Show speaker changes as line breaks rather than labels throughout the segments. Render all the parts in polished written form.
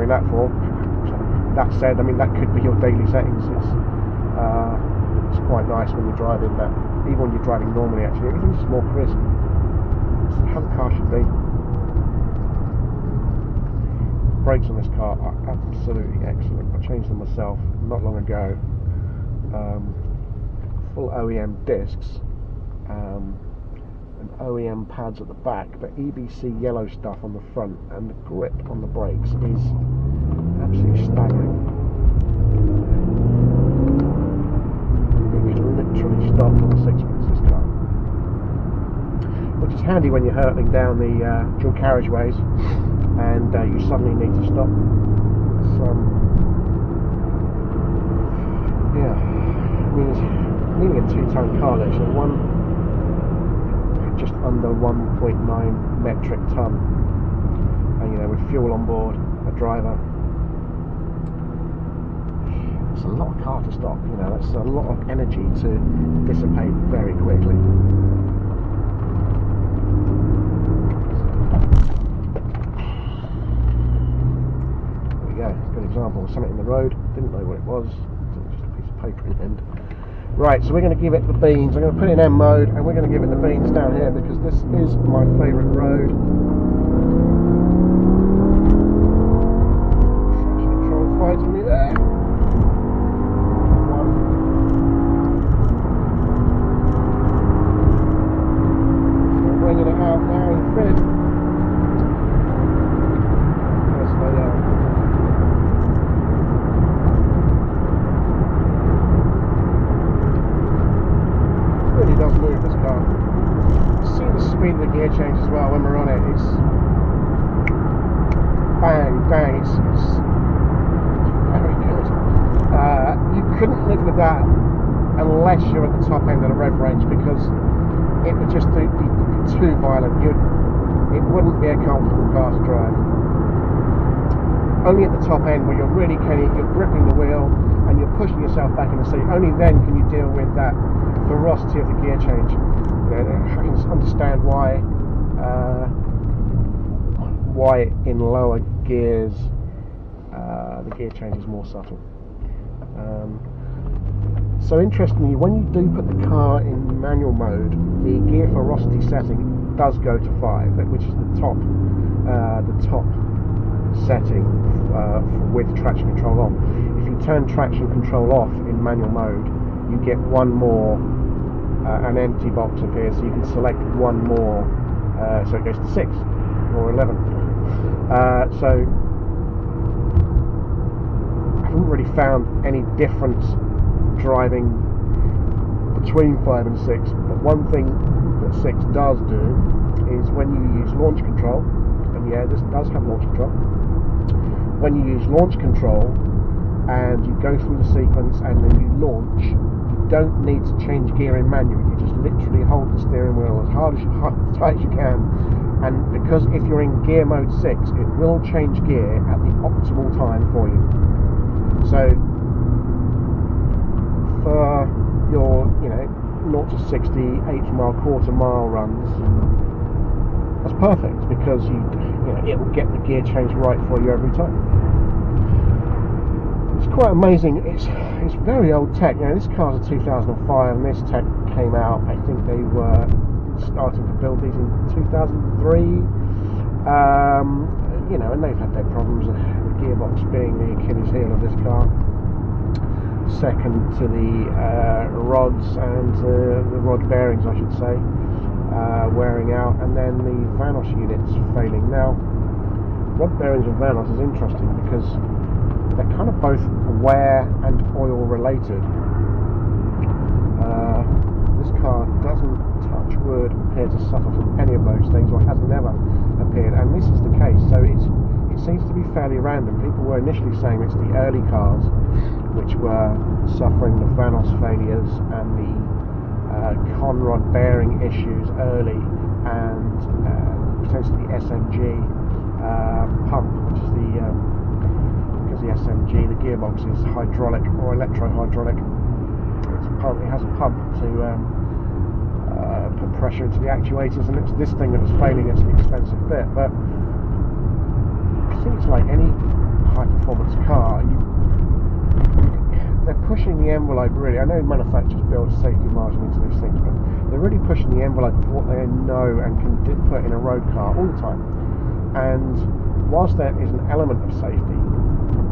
doing that for. That said, I mean, that could be your daily settings. It's quite nice when you're driving that. Even when you're driving normally, actually, everything's just more crisp. It's how the car should be. Brakes on this car are absolutely excellent. I changed them myself not long ago. Full OEM discs and OEM pads at the back, but EBC yellow stuff on the front, and the grip on the brakes is absolutely staggering. It can literally stop on a sixpence, this car, which is handy when you're hurtling down the dual carriageways and you suddenly need to stop. Yeah, I mean, it's nearly a 2-ton car actually, just under 1.9 metric ton, and you know, with fuel on board, a driver. It's a lot of car to stop, you know, that's a lot of energy to dissipate very quickly. There we go, good example of something in the road, didn't know what it was, just a piece of paper in the end. Right, so we're going to give it the beans. I'm going to put it in M mode and we're going to give it the beans down here because this is my favourite road. Traction control fighting me there. One. So we're bringing it out now in fifth. Let's slow down. Really does move, this car. See the speed of the gear change as well when we're on it. It's bang, bang. It's very good. You couldn't live with that unless you're at the top end of the rev range, because it would just be too violent. It wouldn't be a comfortable car to drive. Only at the top end, where you're really you're gripping the wheel and you're pushing yourself back in the seat. Only then can you deal with that ferocity of the gear change. You know, I can understand why in lower gears the gear change is more subtle. So interestingly, when you do put the car in manual mode, the gear ferocity setting does go to 5, which is the top setting with traction control on. If you turn traction control off in manual mode, you get one more, an empty box appears, so you can select one more, so it goes to 6 or 11. So I haven't really found any difference driving between 5 and 6, but one thing that 6 does do is when you use launch control, and yeah, this does have launch control, when you use launch control and you go through the sequence and then you launch, you don't need to change gear in manual. You just literally hold the steering wheel as tight as you can, and because if you're in gear mode 6, it will change gear at the optimal time for you. So for your 0 to 60 8-mile, quarter-mile runs, that's perfect, because it will get the gear change right for you every time. It's quite amazing. It's very old tech. This car's a 2005, and this tech came out, I think they were starting to build these in 2003. And they've had their problems, the gearbox being the Achilles heel of this car, second to the rods and the rod bearings, I should say, wearing out, and then the Vanos units failing. Now, rod bearings and Vanos is interesting because they're kind of both wear and oil related. This car doesn't, touch wood, appear to suffer from any of those things, or has never appeared, and this is the case. So it seems to be fairly random. People were initially saying it's the early cars which were suffering the Vanos failures and the conrod bearing issues early, and potentially the SMG pump, which is because the SMG, the gearbox is hydraulic or electro-hydraulic. It apparently has a pump to put pressure into the actuators, and it's this thing that was failing. It's the expensive bit, but I think it's like any high the envelope, really. I know manufacturers build a safety margin into these things, but they're really pushing the envelope of what they know and can put in a road car all the time. And whilst there is an element of safety,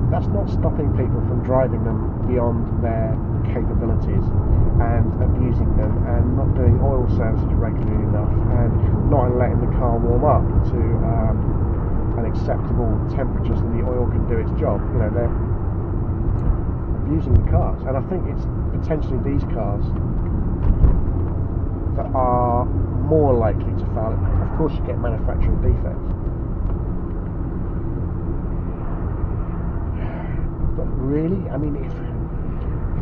that's not stopping people from driving them beyond their capabilities and abusing them and not doing oil services regularly enough and not letting the car warm up to an acceptable temperature so the oil can do its job. You know, they're abusing the cars, and I think it's potentially these cars that are more likely to fail. Of course, you get manufacturing defects, but really, I mean, if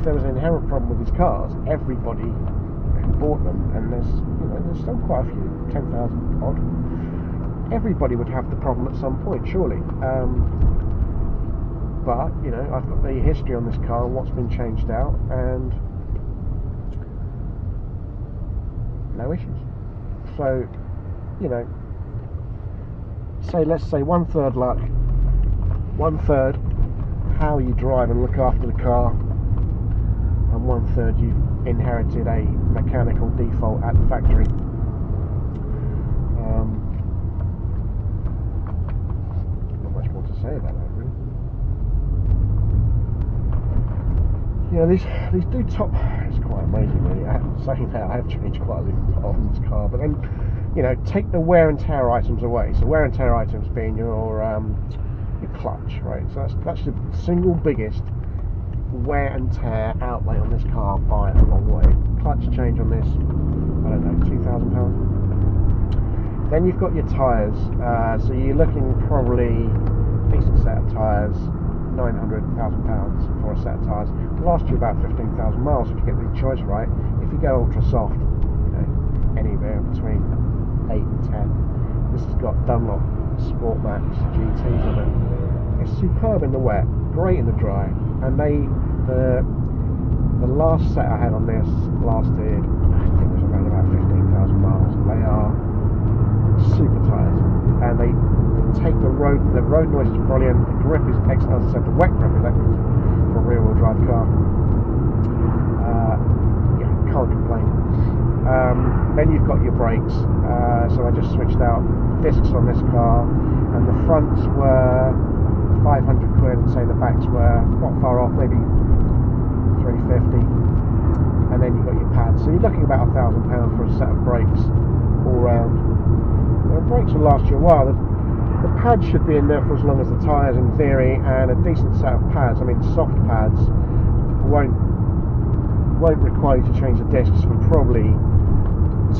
there was an inherent problem with these cars, everybody who bought them, and there's still quite a few, 10,000 odd, everybody would have the problem at some point, surely. But you know, I've got the history on this car and what's been changed out, and no issues. So, you know, let's say 1/3 luck, 1/3 how you drive and look after the car, and 1/3 you've inherited a mechanical default at the factory. Not much more to say about that, really. You know, these do top. It's quite amazing, really. I have to say that I have changed quite a lot on this car, but then, you know, take the wear and tear items away. So wear and tear items being your clutch, right? So that's the single biggest wear and tear outlay on this car by a long way. Clutch change on this, I don't know, £2,000. Then you've got your tyres. So you're looking probably decent set of tyres. £900,000 for a set of tyres. It'll last you about 15,000 miles if you get the choice right. If you go ultra soft, you know, anywhere between 8 and 10. This has got Dunlop Sport Max GTs on it. It's superb in the wet, great in the dry, and the last set I had on this lasted, I think it was around about 15,000 miles. They are super tyres, and they take the road noise is brilliant, the grip is excellent. As I said, the wet grip is excellent for a rear wheel drive car. Yeah, can't complain. Then you've got your brakes. So I just switched out discs on this car, and the fronts were 500 quid, and say the backs were not far off, maybe 350. And then you've got your pads. So you're looking about £1,000 for a set of brakes all round. The brakes will last you a while. The pads should be in there for as long as the tyres in theory, and a decent set of pads. I mean, soft pads won't require you to change the discs for probably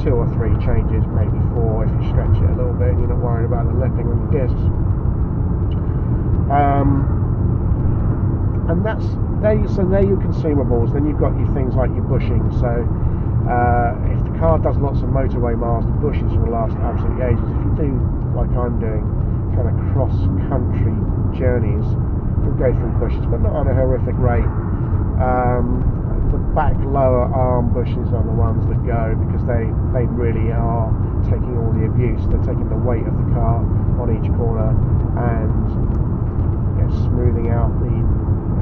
2 or 3 changes, maybe 4 if you stretch it a little bit and you're not worried about the lipping on the discs. And they're your consumables. Then you've got your things like your bushing. So if the car does lots of motorway miles, the bushes will last absolutely ages. If you do, like I'm doing, kind of cross-country journeys, you'll go through bushes, but not on a horrific rate. The back lower arm bushes are the ones that go, because they really are taking all the abuse. They're taking the weight of the car on each corner and smoothing out the